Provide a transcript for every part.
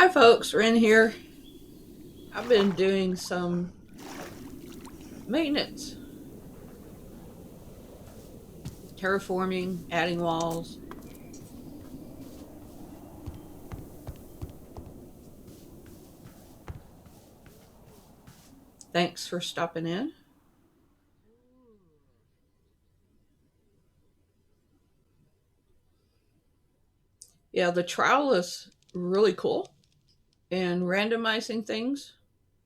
Hi folks, Ren here. I've been doing some maintenance, terraforming, adding walls. Thanks for stopping in. Yeah, the trowel is really cool and randomizing things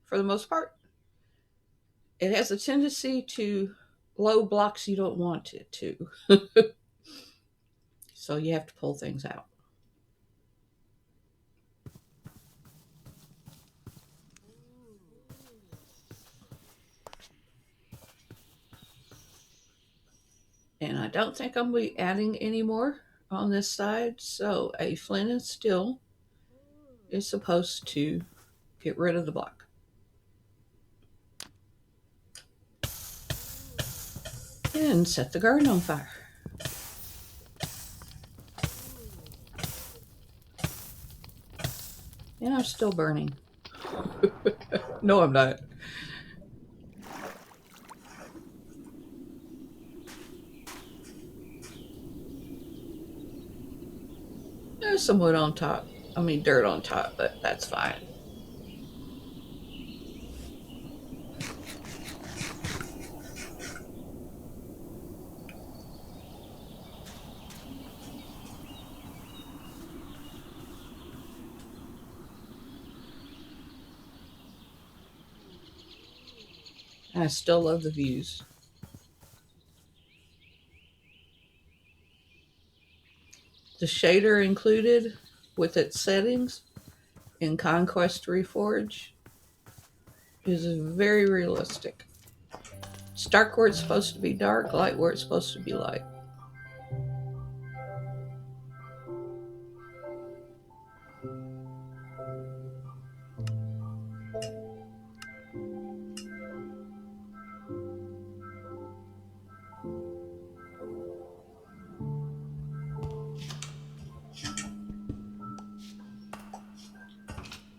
for the most part. It has a tendency to load blocks you don't want it to. So you have to pull things out. And I don't think I'm going to be adding any more on this side. So a flint and steel is supposed to get rid of the block. And set the garden on fire. And I'm still burning. No, I'm not. There's some wood on top. I mean, dirt on top, but that's fine. I still love the views. The shader included with its settings in Conquest Reforged is very realistic. It's dark where it's supposed to be dark, light where it's supposed to be light.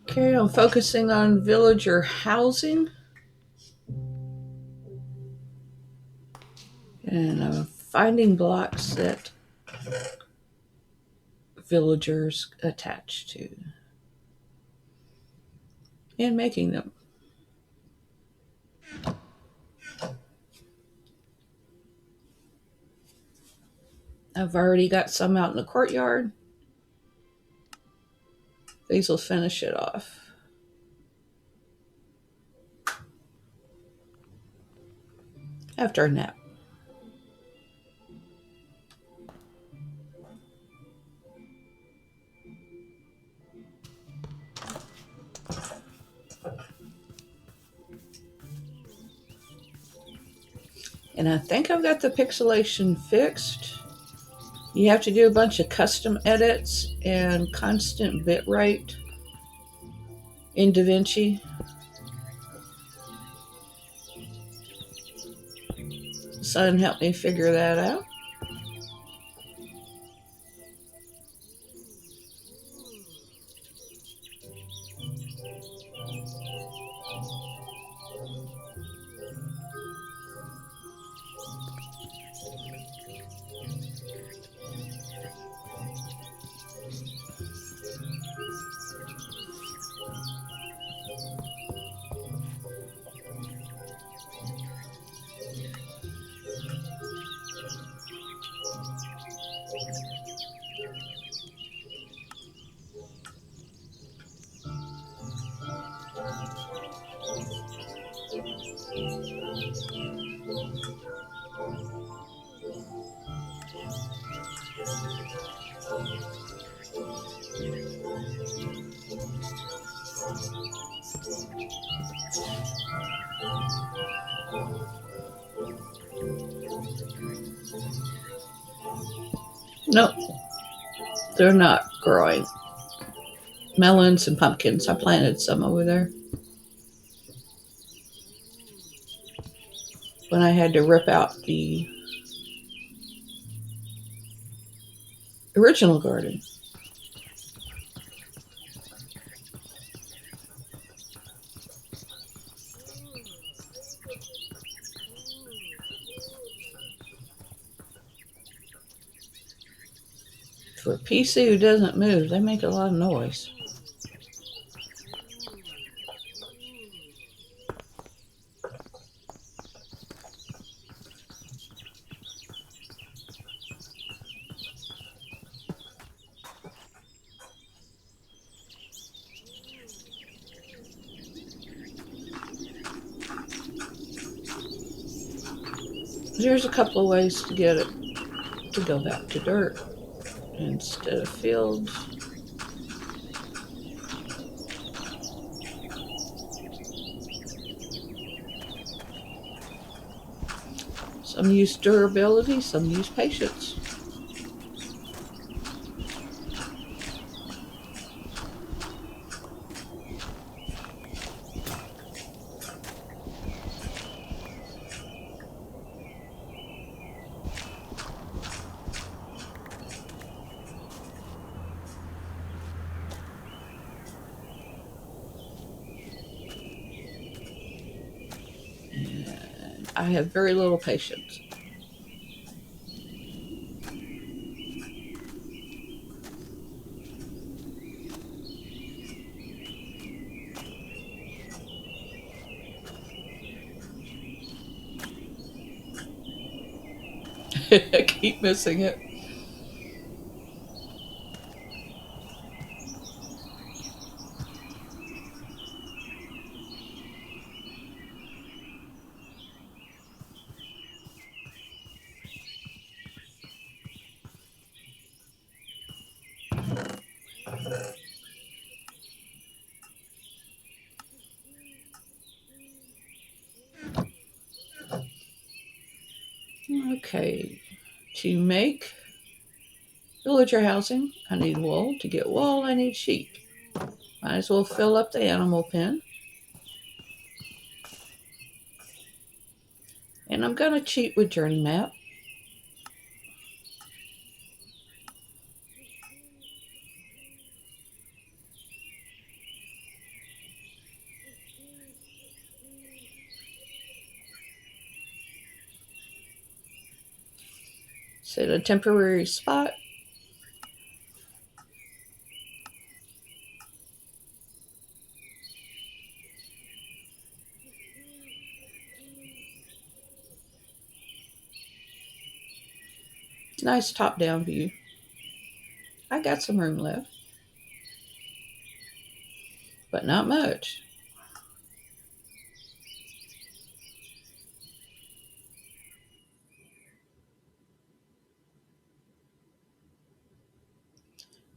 Okay, I'm focusing on villager housing. And I'm finding blocks that villagers attach to and making them. I've already got some out in the courtyard. These will finish it off. After a nap. And I think I've got the pixelation fixed. You have to do a bunch of custom edits and constant bitrate in DaVinci. Son helped me figure that out. Nope, they're not growing. Melons and pumpkins. I planted some over there. When I had to rip out the original garden. For a PC who doesn't move, they make a lot of noise. There's a couple of ways to get it to go back to dirt instead of fields. Some use durability, some use patience. And I have very little patience. I keep missing it. Okay, to make villager housing, I need wool. To get wool, I need sheep. Might as well fill up the animal pen. And I'm going to cheat with Journey Map. Set a temporary spot. Nice top-down view. I got some room left, but not much.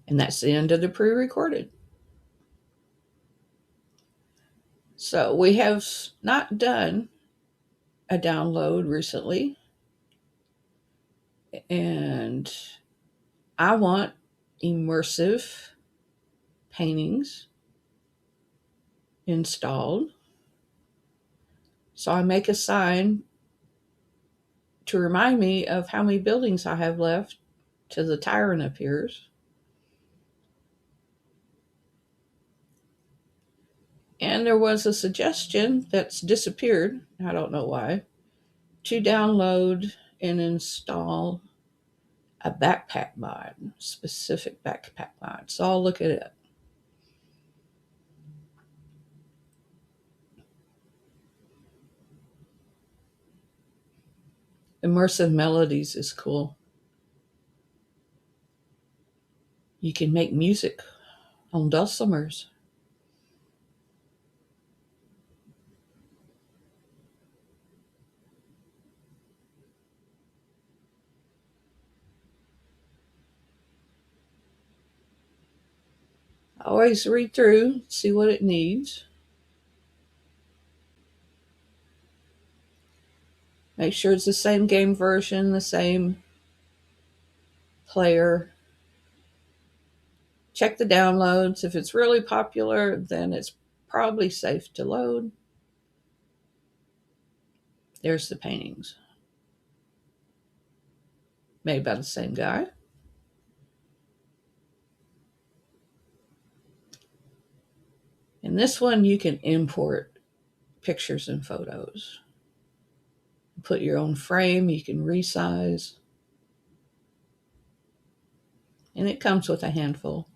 And that's the end of the pre-recorded. So we have not done a download recently, and I want immersive paintings installed. So I make a sign to remind me of how many buildings I have left till the tyrant appears. And there was a suggestion that's disappeared, I don't know why, to download and install a backpack mod, specific backpack mod. So I'll look at it. Immersive melodies is cool. You can make music on dulcimers. I always read through, see what it needs. Make sure it's the same game version, the same player. Check the downloads. If it's really popular, then it's probably safe to load. There's the paintings. Made by the same guy. In this one, you can import pictures and photos. Put your own frame. You can resize. And it comes with a handful.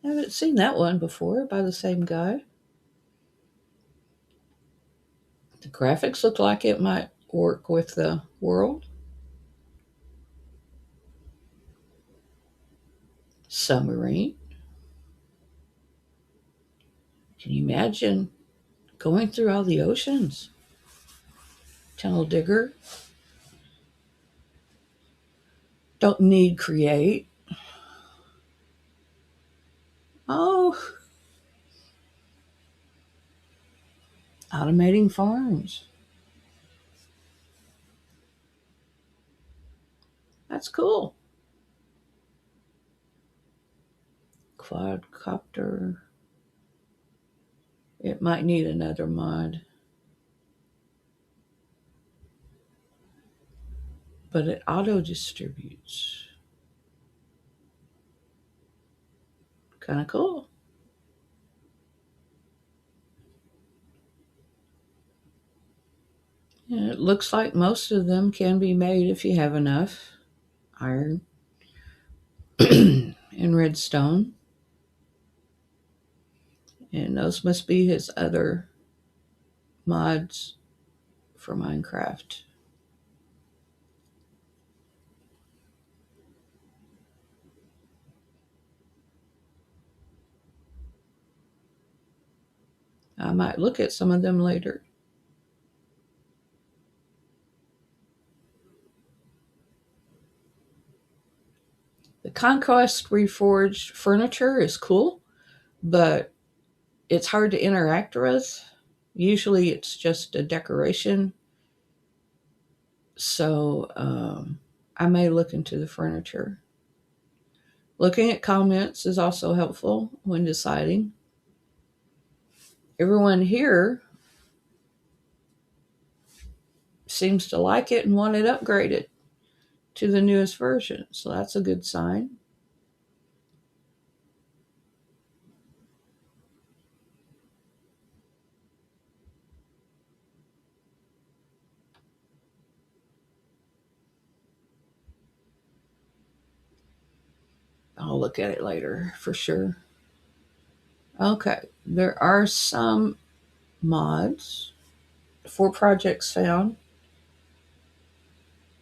I haven't seen that one before by the same guy. The graphics look like it might work with the world. Submarine. Can you imagine going through all the oceans? Tunnel digger. Don't need create. Oh, automating farms. That's cool. Quadcopter. It might need another mod. But it auto distributes. Kind of cool. Yeah, it looks like most of them can be made if you have enough iron and redstone. And those must be his other mods for Minecraft. I might look at some of them later. The Conquest Reforged furniture is cool, but it's hard to interact with. Usually it's just a decoration. So I may look into the furniture. Looking at comments is also helpful when deciding. Everyone here seems to like it and want it upgraded to the newest version, so that's a good sign. I'll look at it later for sure. Okay, there are some mods, 4 projects found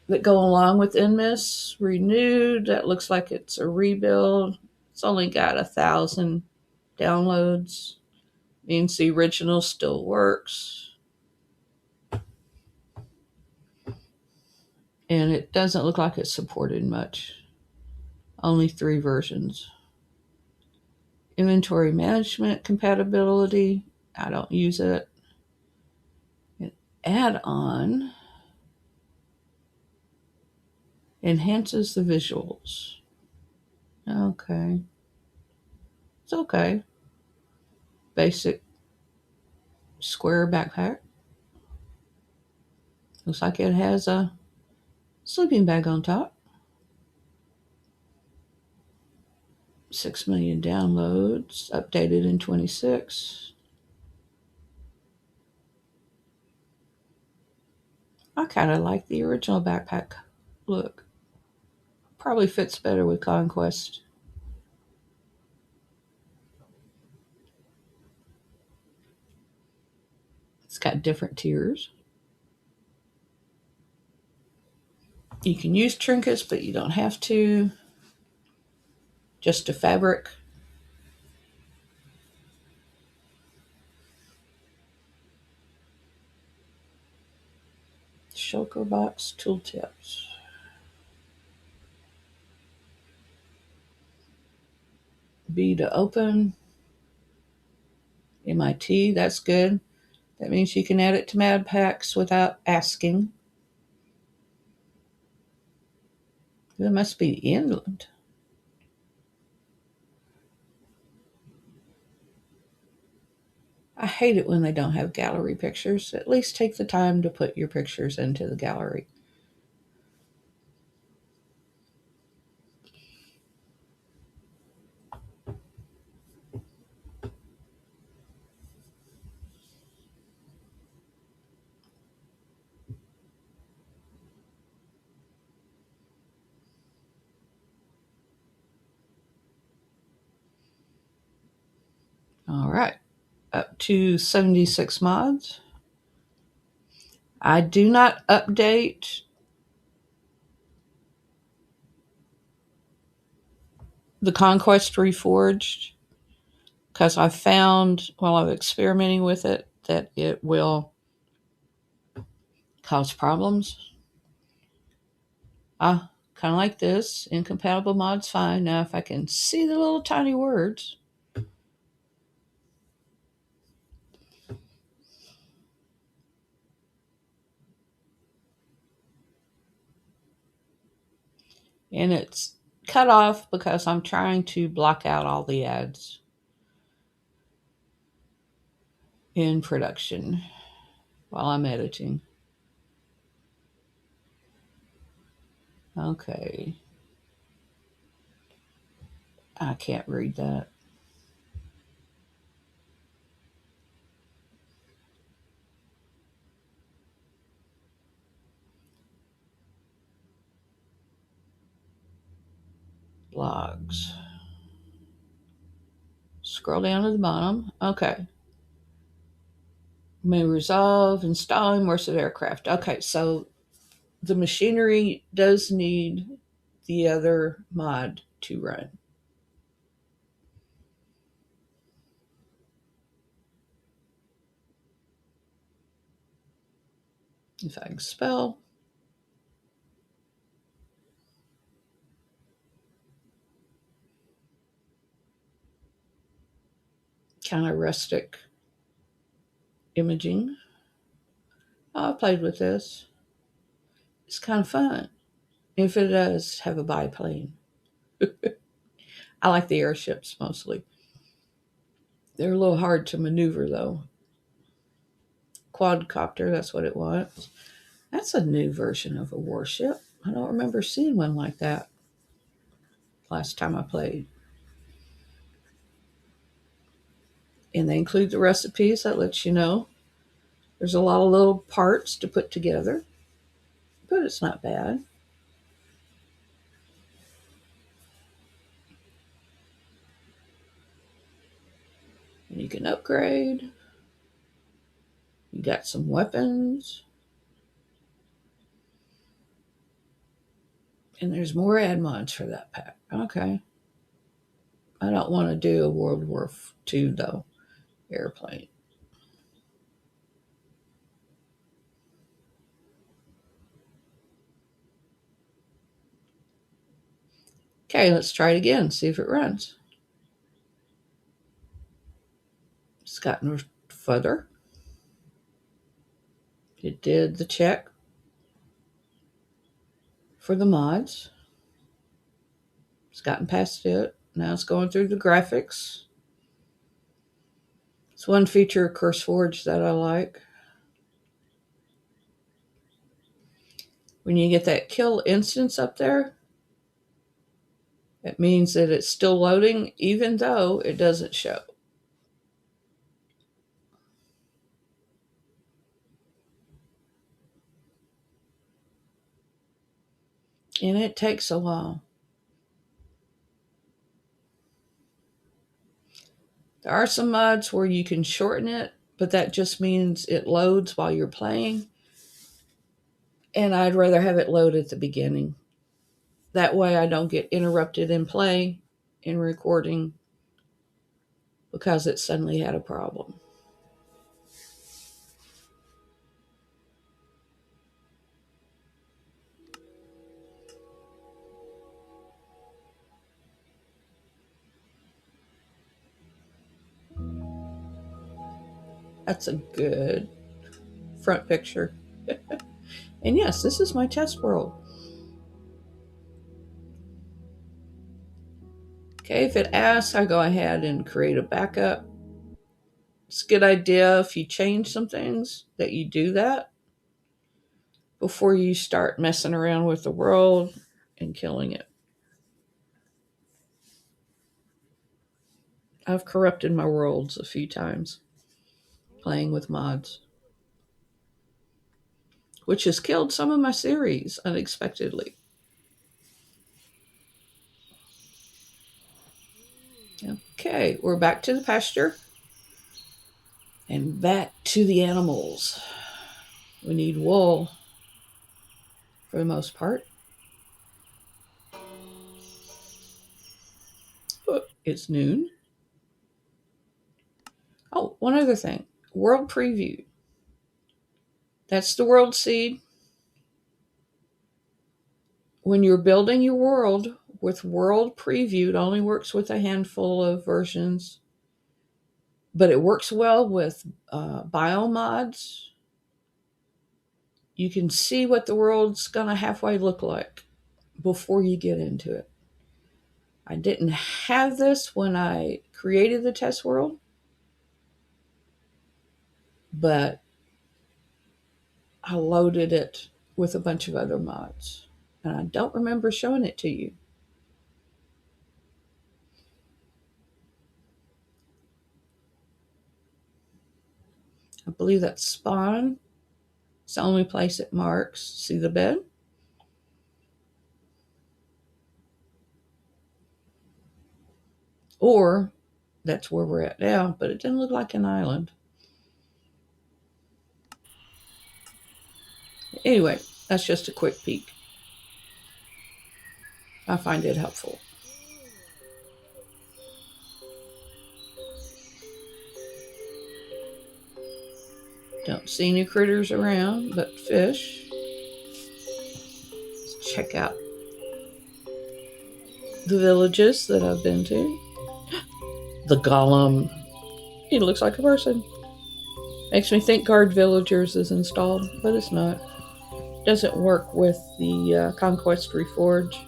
that go along with Inmis. Renewed, that looks like it's a rebuild. It's only got 1,000 downloads. Means the original still works. And it doesn't look like it's supported much. Only 3 versions. Inventory management compatibility, I don't use it. An add-on enhances the visuals. Okay. It's okay. Basic square backpack. Looks like it has a sleeping bag on top. 6 million downloads, updated in 26. I kind of like the original backpack look. Probably fits better with Conquest. It's got different tiers. You can use trinkets, but you don't have to. Just a fabric. Shulker box tooltips. B to open. MIT, that's good. That means you can add it to Mad Packs without asking. It must be inland. I hate it when they don't have gallery pictures. At least take the time to put your pictures into the gallery. All right, up to 76 mods. I do not update the Conquest Reforged because I found while I'm experimenting with it that it will cause problems. Kind of like this. Incompatible mods fine. Now if I can see the little tiny words. And it's cut off because I'm trying to block out all the ads in production while I'm editing. Okay. I can't read that. Blogs. Scroll down to the bottom. Okay. May resolve installing immersive aircraft. Okay, so the machinery does need the other mod to run. If I can spell. Kind of rustic imaging. Oh, I played with this. It's kind of fun. If it does have a biplane. I like the airships mostly. They're a little hard to maneuver though. Quadcopter, that's what it was. That's a new version of a warship. I don't remember seeing one like that last time I played. And they include the recipes that lets you know. There's a lot of little parts to put together, but it's not bad. And you can upgrade. You got some weapons. And there's more ad mods for that pack. Okay. I don't want to do a World War II, though, airplane. Okay, let's try it again, see if it runs. It's gotten further. It did the check for the mods. It's gotten past it. Now it's going through the graphics. It's one feature of CurseForge that I like. When you get that kill instance up there, it means that it's still loading even though it doesn't show. And it takes a while. There are some mods where you can shorten it, but that just means it loads while you're playing. And I'd rather have it load at the beginning. That way I don't get interrupted in play, in recording, because it suddenly had a problem. That's a good front picture. And yes, this is my test world. Okay, if it asks, I go ahead and create a backup. It's a good idea if you change some things that you do that before you start messing around with the world and killing it. I've corrupted my worlds a few times playing with mods, which has killed some of my series unexpectedly. Okay, we're back to the pasture and back to the animals. We need wool for the most part. Oh, it's noon. Oh, one other thing. World preview. That's the world seed. When you're building your world with world preview, it only works with a handful of versions, but it works well with biomods. You can see what the world's going to halfway look like before you get into it. I didn't have this when I created the test world, but I loaded it with a bunch of other mods, and I don't remember showing it to you. I believe that's spawn. It's the only place it marks. See the bed? Or that's where we're at now, but it didn't look like an island. Anyway, that's just a quick peek. I find it helpful. Don't see any critters around but fish. Let's check out the villages that I've been to. The golem. He looks like a person. Makes me think Guard Villagers is installed, but it's not. Doesn't work with the Conquest Reforged.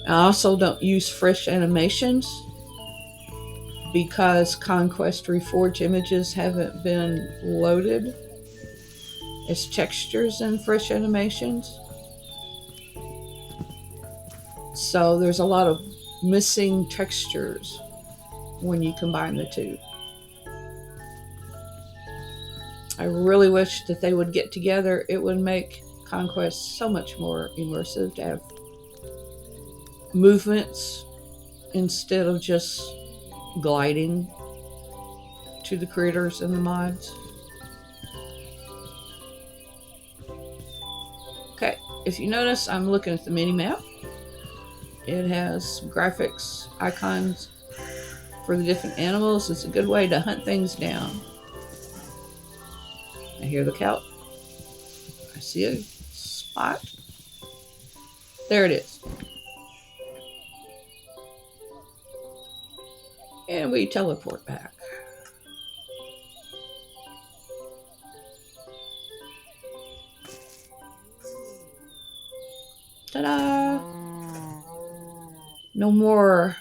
I also don't use fresh animations because Conquest Reforged images haven't been loaded as textures in fresh animations. So there's a lot of missing textures when you combine the two. I really wish that they would get together. It would make Conquest so much more immersive to have movements instead of just gliding to the critters and the mods. Okay, if you notice, I'm looking at the mini map. It has graphics, icons for the different animals. It's a good way to hunt things down. I hear the cow. I see a spot. There it is. And we teleport back. Ta-da! No more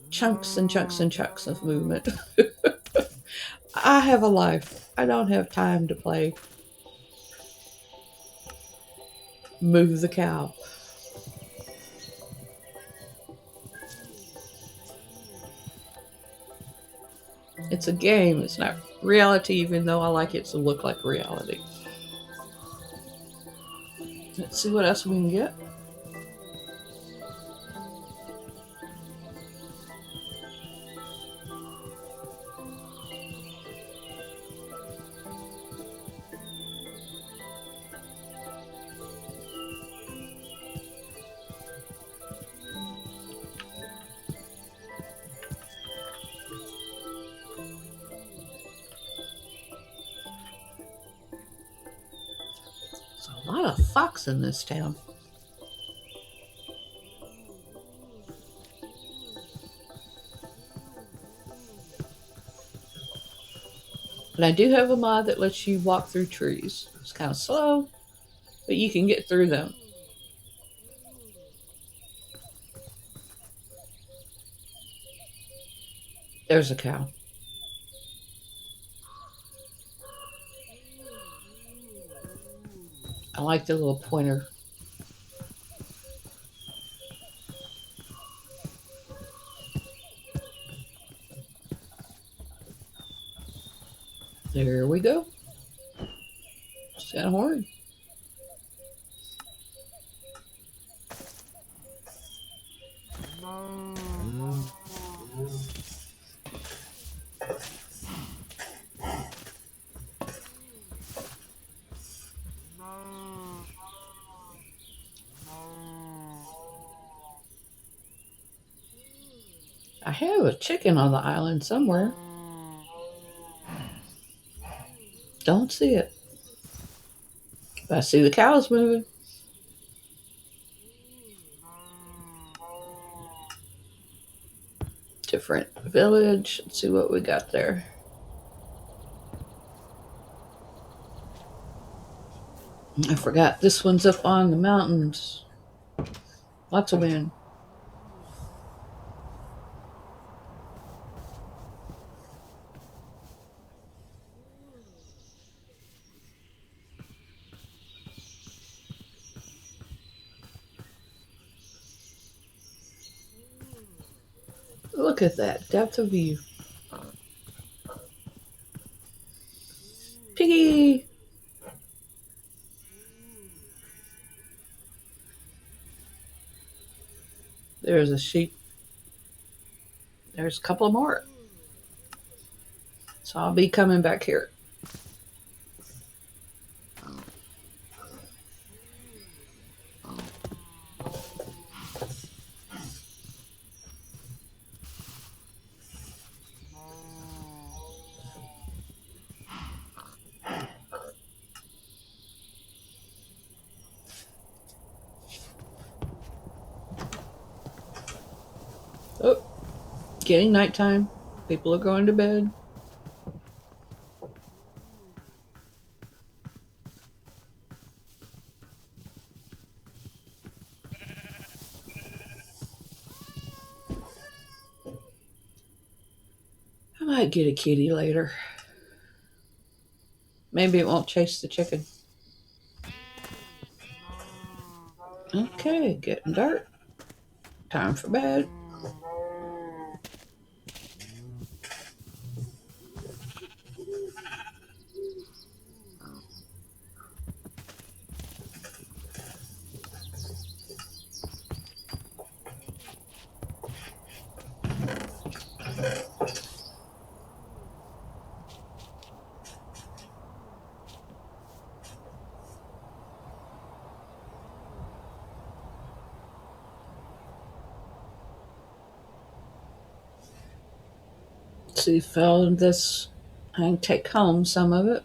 chunks and chunks and chunks of movement. I have a life. I don't have time to play Move the Cow. It's a game. It's not reality, even though I like it to look like reality. Let's see what else we can get. A lot of fox in this town. But I do have a mod that lets you walk through trees. It's kind of slow, but you can get through them. There's a cow. I like the little pointer. There we go. It's got a horn. I have a chicken on the island somewhere. Don't see it. But I see the cows moving. Different village. Let's see what we got there. I forgot this one's up on the mountains. Lots of wind. Look at that depth of view. Piggy! There's a sheep. There's a couple more. So I'll be coming back here. Oh, getting nighttime. People are going to bed. I might get a kitty later. Maybe it won't chase the chicken. Okay, getting dark. Time for bed. See, found this. I can take home some of it.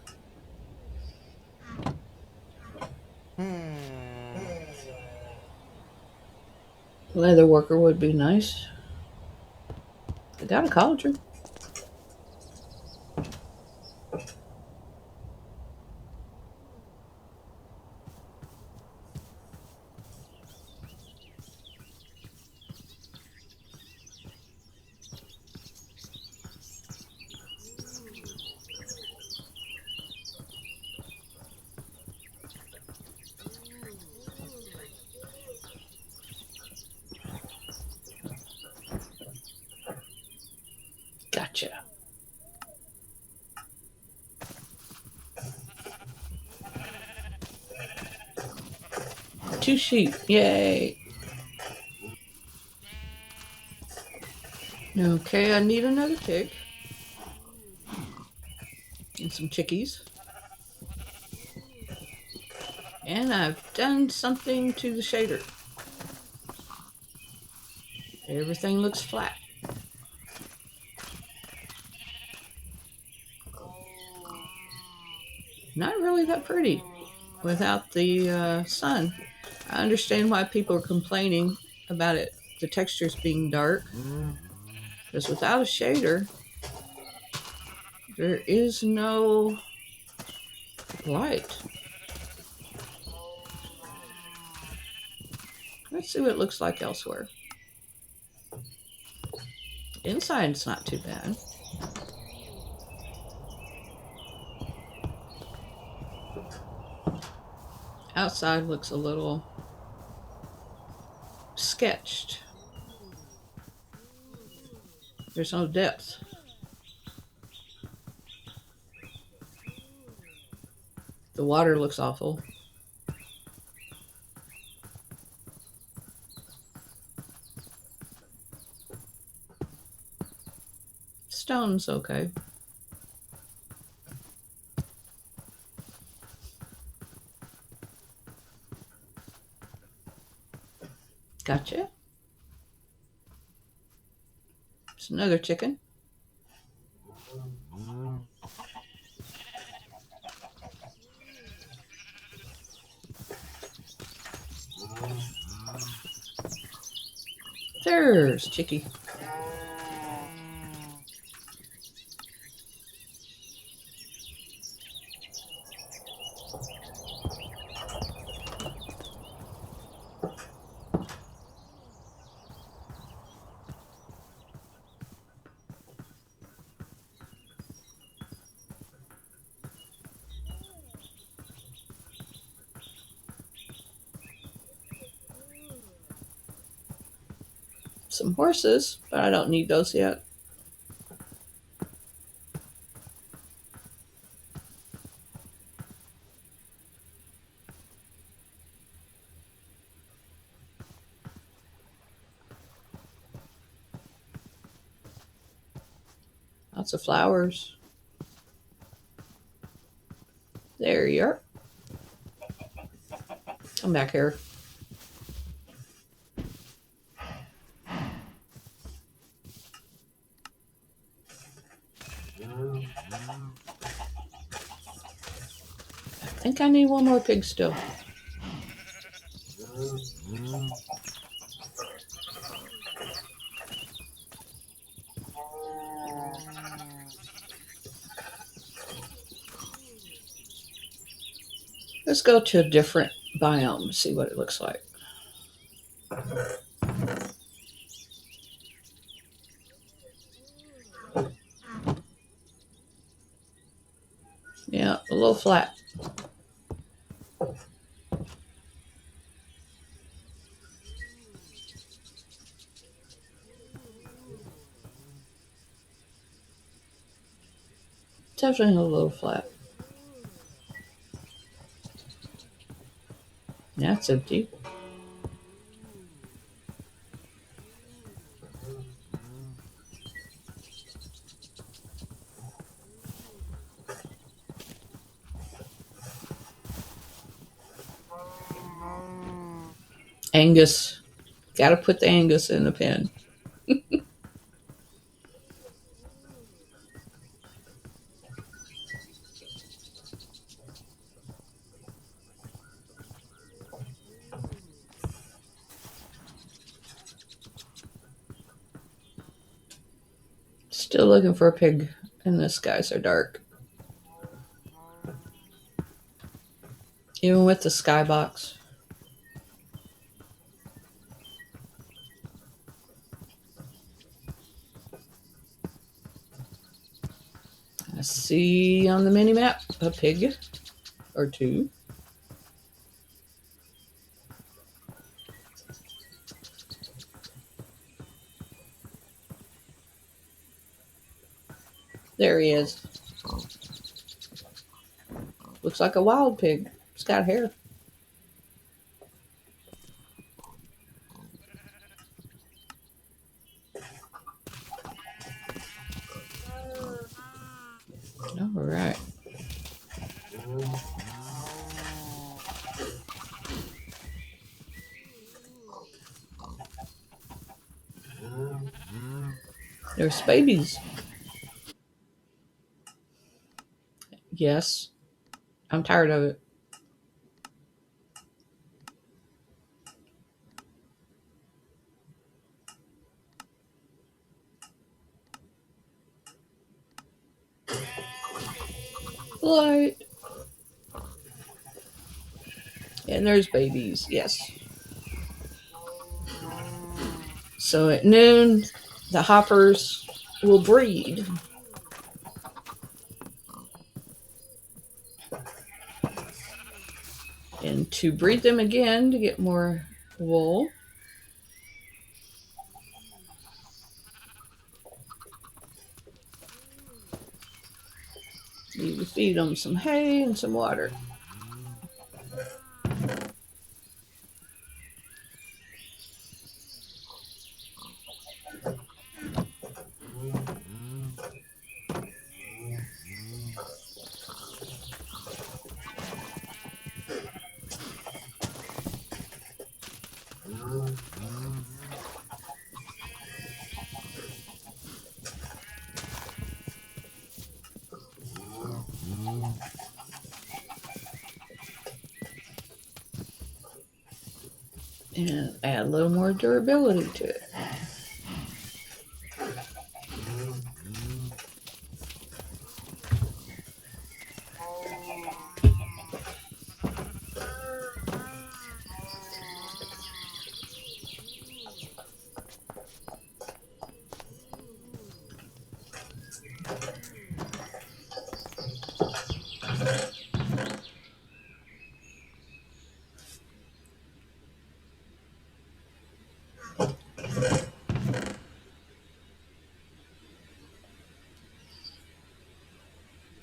Leather worker would be nice. I got a cauldron. Gotcha. Two sheep. Yay. Okay, I need another tick. And some chickies. And I've done something to the shader. Everything looks flat. Not really that pretty without the sun. I understand why people are complaining about it, the textures being dark. Because without a shader, there is no light. Let's see what it looks like elsewhere. Inside's not too bad. Outside looks a little sketched. There's no depth. The water looks awful. Stone's okay. Gotcha. It's another chicken. There's Chicky. Some horses, but I don't need those yet. Lots of flowers. There you are. Come back here. I think I need one more pig still. Let's go to a different biome, see what it looks like. Yeah, a little flat. Definitely a little flat. Yeah, it's empty. Angus. Gotta put the Angus in the pen. Still looking for a pig, and the skies are dark. Even with the skybox. I see on the mini map a pig or two. There he is. Looks like a wild pig. It's got hair. All right. There's babies. Yes. I'm tired of it. Light. And there's babies. Yes. So at noon, the hoppers will breed. And to breed them again to get more wool, you feed them some hay and some water. And add a little more durability to it.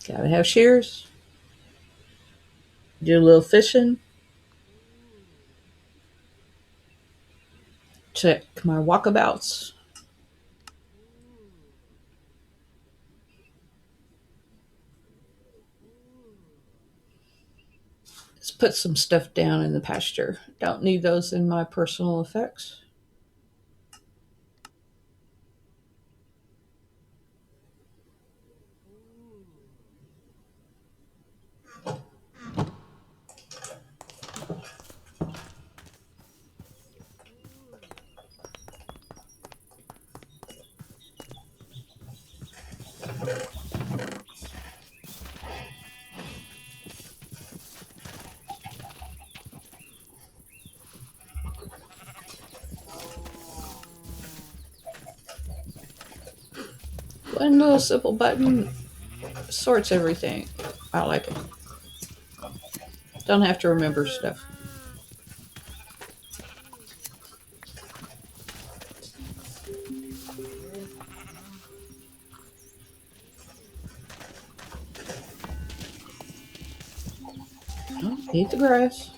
Gotta have shears. Do a little fishing. Check my walkabouts. Let's put some stuff down in the pasture. Don't need those in my personal effects. One little simple button sorts everything. I like it. Don't have to remember stuff. Oh, eat the grass.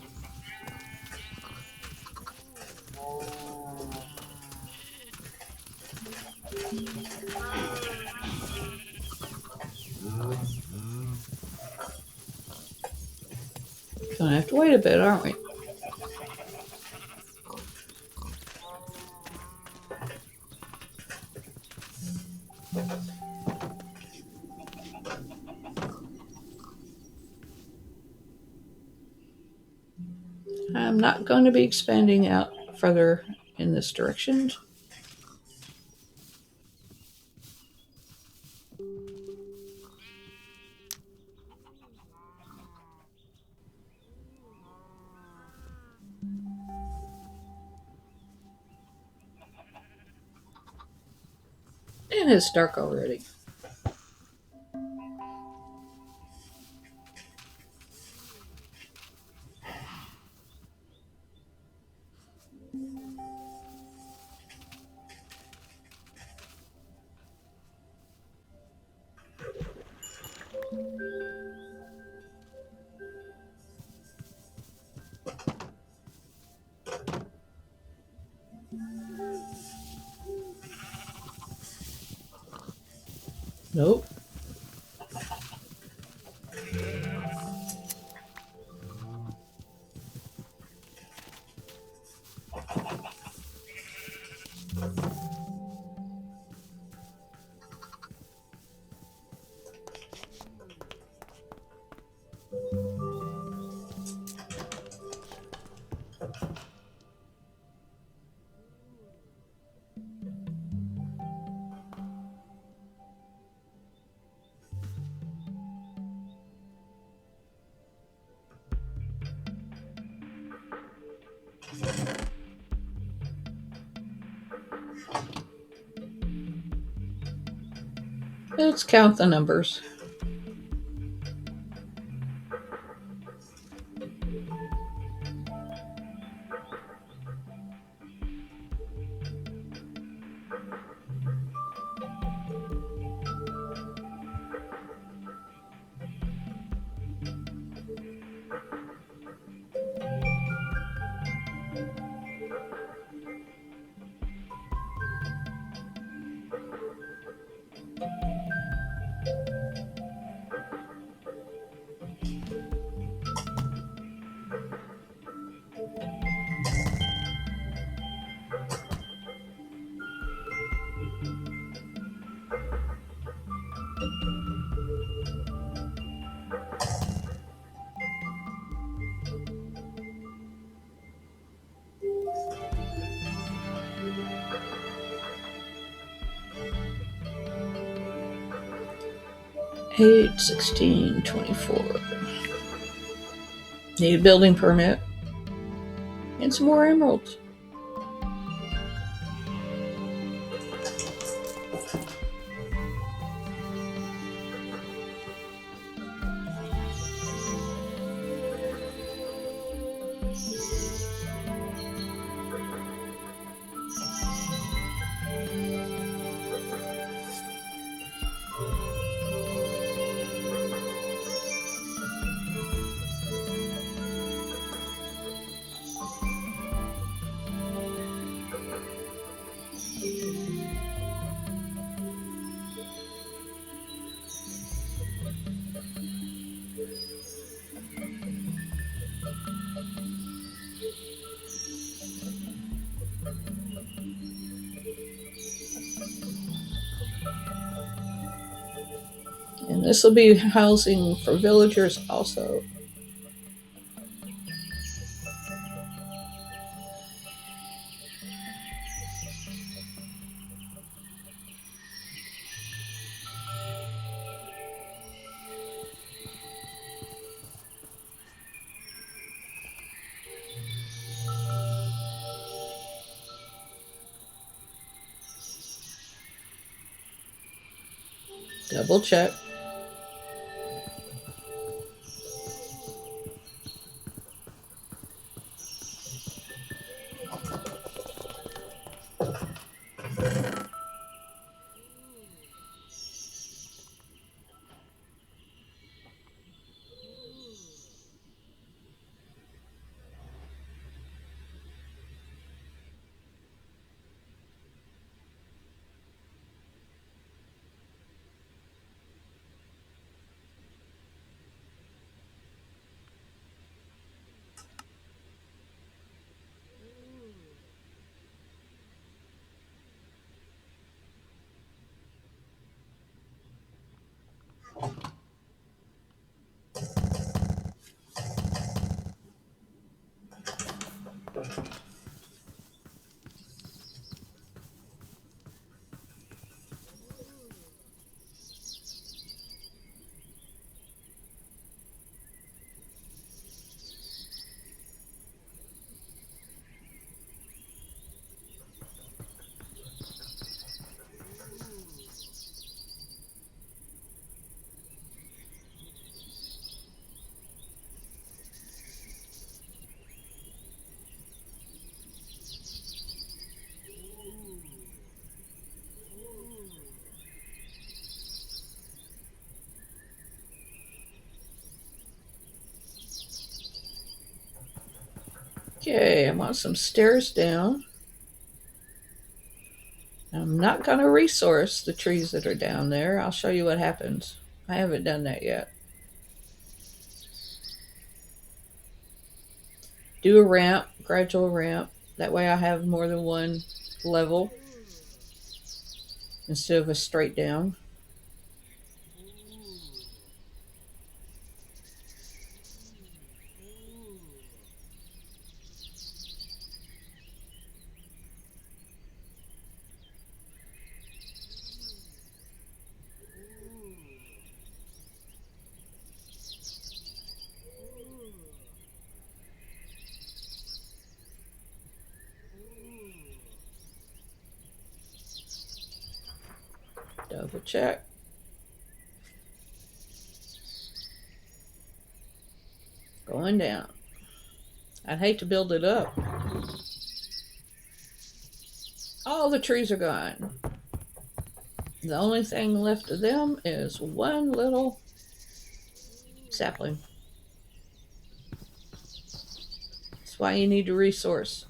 Gonna have to wait a bit, aren't we? I'm not going to be expanding out further in this direction. And it's dark already. Nope. Let's count the numbers. Eight, 16, 24. Need a building permit. And some more emeralds. And this will be housing for villagers also. Double check. Okay, I want some stairs down. I'm not going to resource the trees that are down there. I'll show you what happens. I haven't done that yet. Do a ramp, gradual ramp. That way I have more than one level instead of a straight down. Double check. going down. I'd hate to build it up. All the trees are gone. The only thing left of them is one little sapling. That's why you need to resource.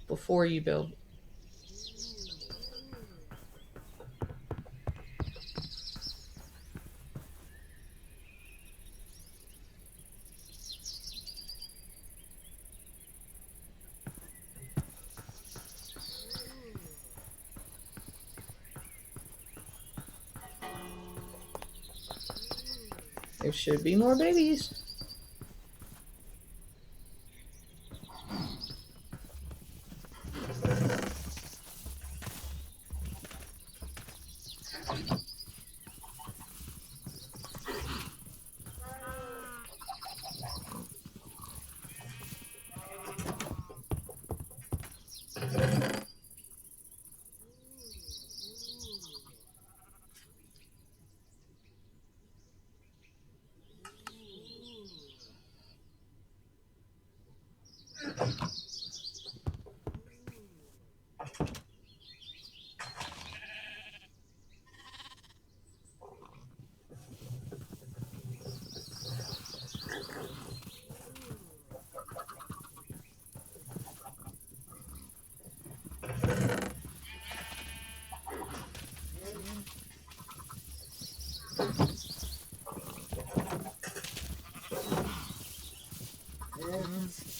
Before you build. There should be more babies.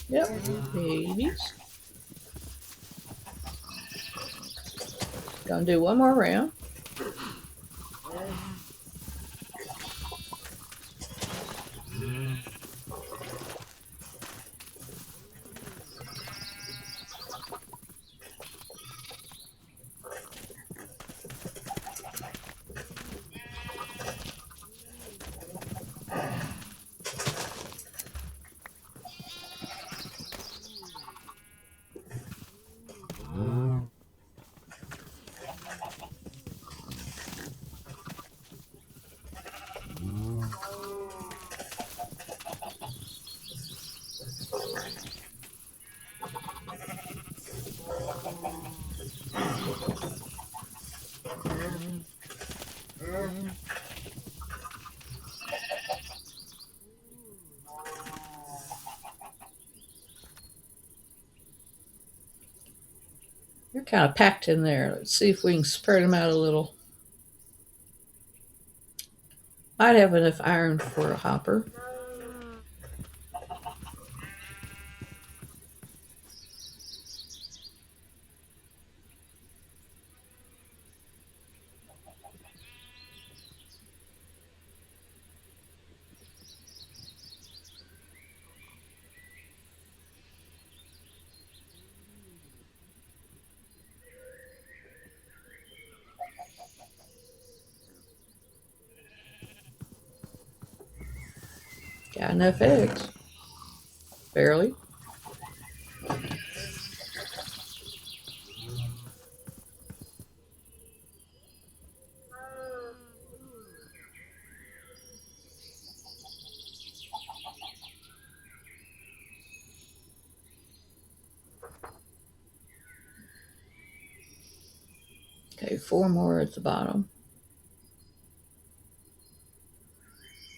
Yep, babies. Gonna do one more round. They're kind of packed in there. Let's see if we can spread them out a little. Might have enough iron for a hopper. Got enough eggs. Barely. Okay, 4 more at the bottom.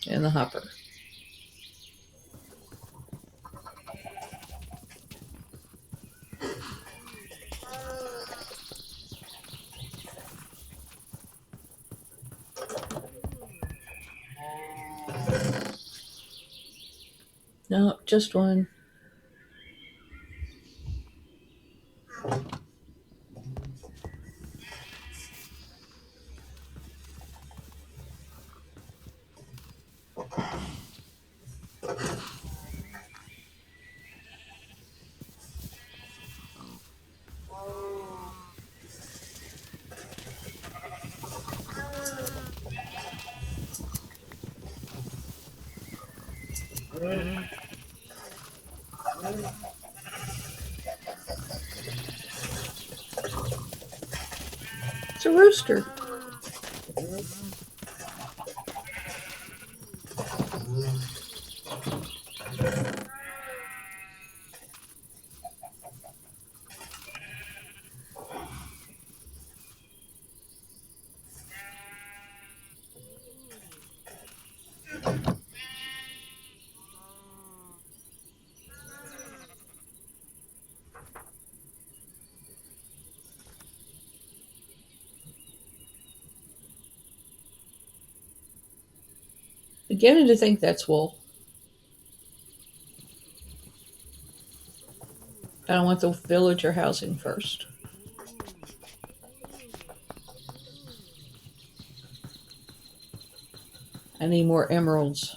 And the hopper. No, just one. It's a rooster. Beginning to think that's wool. I don't want the villager housing first. I need more emeralds.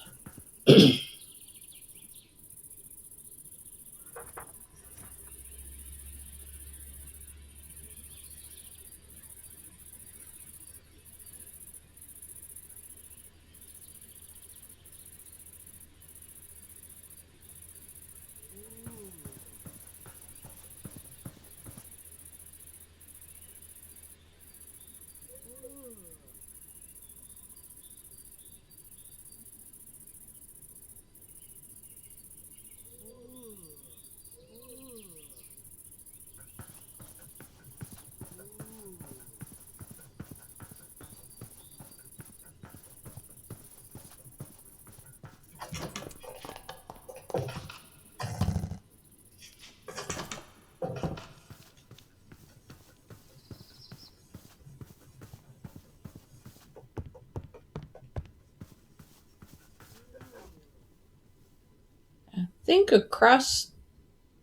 I think across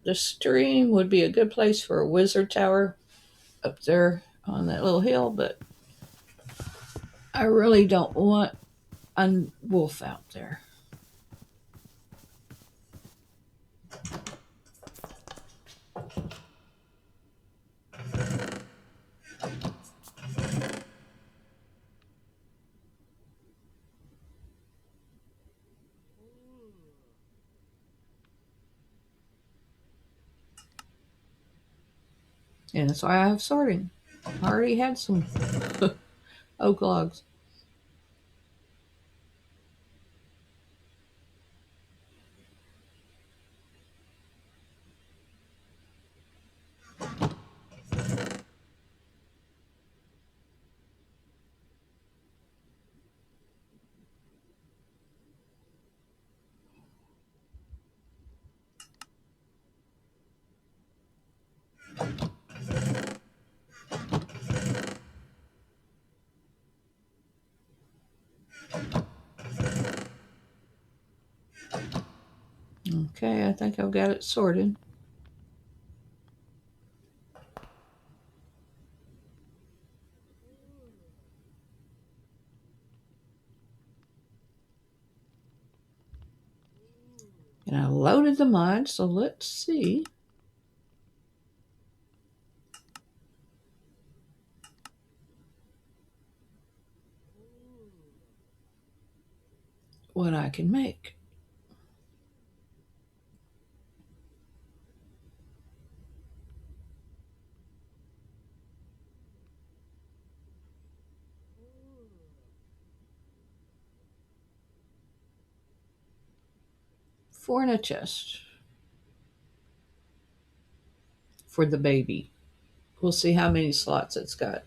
the stream would be a good place for a wizard tower up there on that little hill, but I really don't want a wolf out there. And that's why I have sorting. I already had some oak logs. Okay, I think I've got it sorted. And I loaded the mod, so let's see what I can make. Four in a chest for the baby. We'll see how many slots it's got.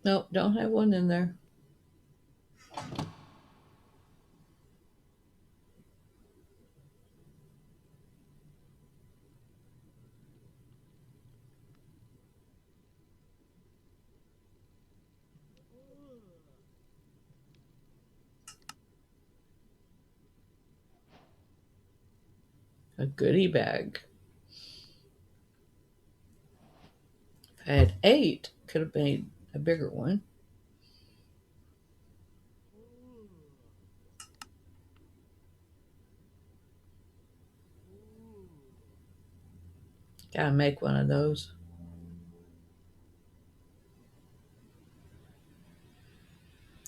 Nope, don't have one in there. A goodie bag. If I had 8, could have made a bigger one. Gotta make one of those.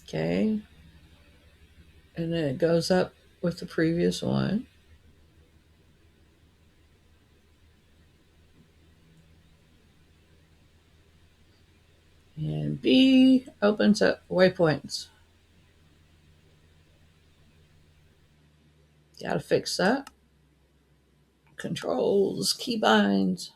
Okay. And then it goes up with the previous one. And B opens up waypoints. Gotta fix that. Controls, keybinds.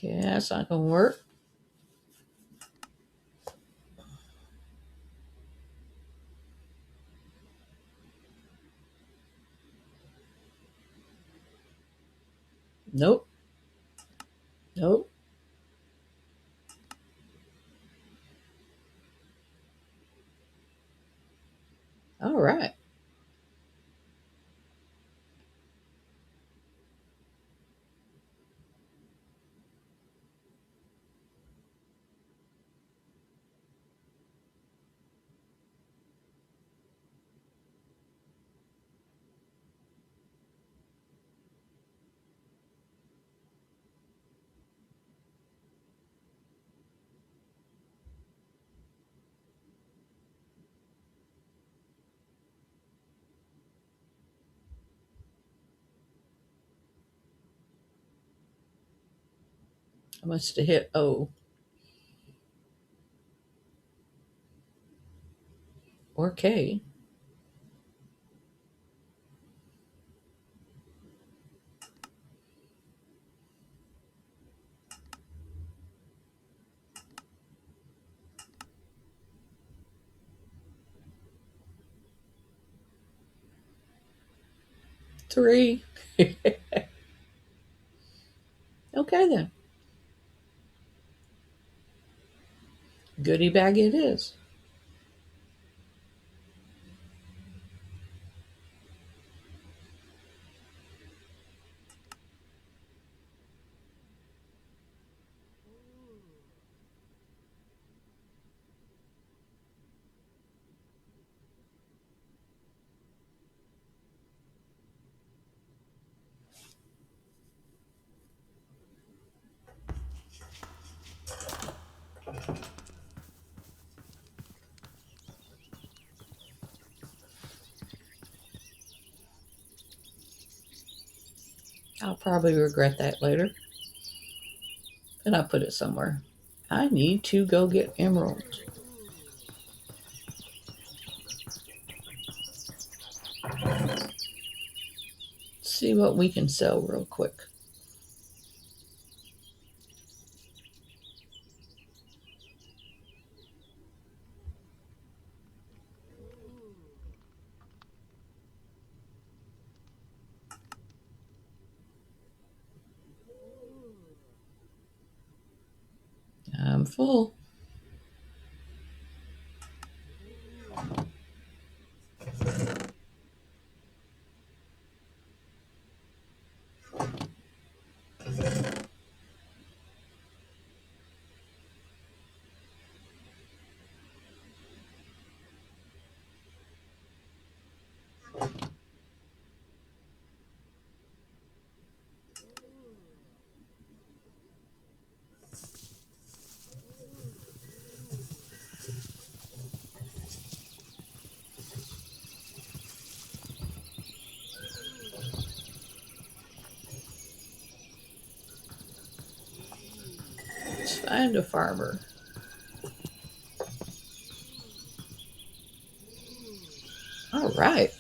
Okay, that's not gonna work. Nope. Nope. All right. I must have hit O or K. Three. Okay then. Goodie bag it is. I'll probably regret that later. And I'll put it somewhere. I need to go get emeralds. See what we can sell real quick. I'm full. Let's find a farmer. All right.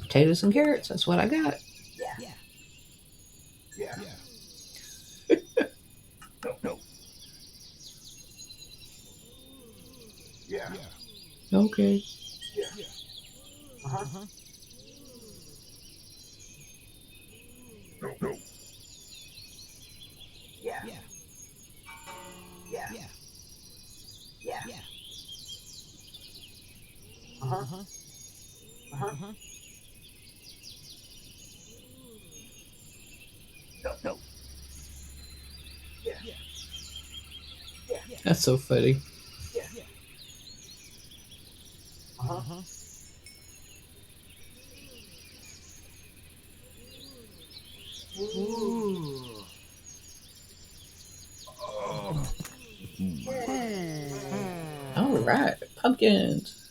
Potatoes and carrots. That's what I got. Okay. That's so funny. All right. Pumpkins.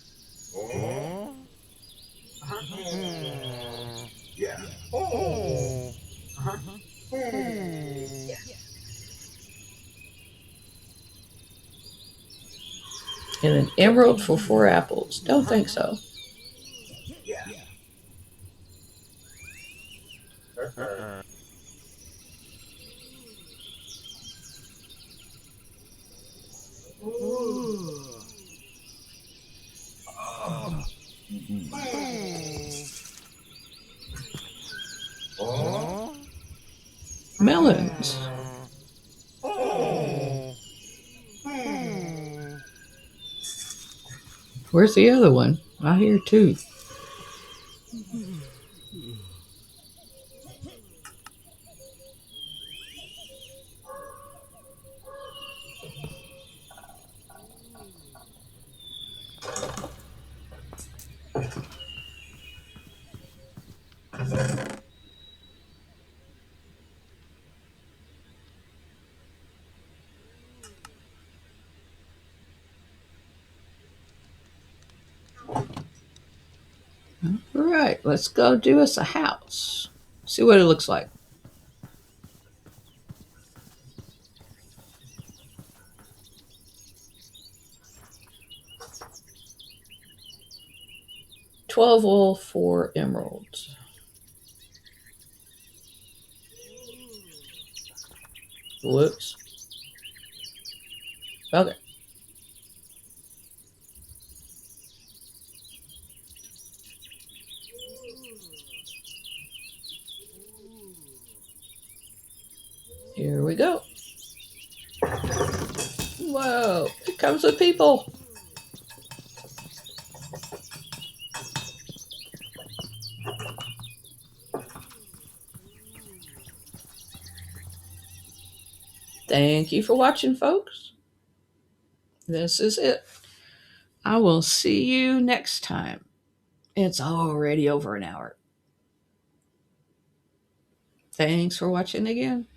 And an emerald for 4 apples. Don't think so. Melons. Where's the other one? I hear 2. All right, let's go do us a house. See what it looks like. $12 wool, 4 emeralds. Whoops. Okay. Here we go. Whoa, it comes with people. Thank you for watching, folks. This is it. I will see you next time. It's already over an hour. Thanks for watching again.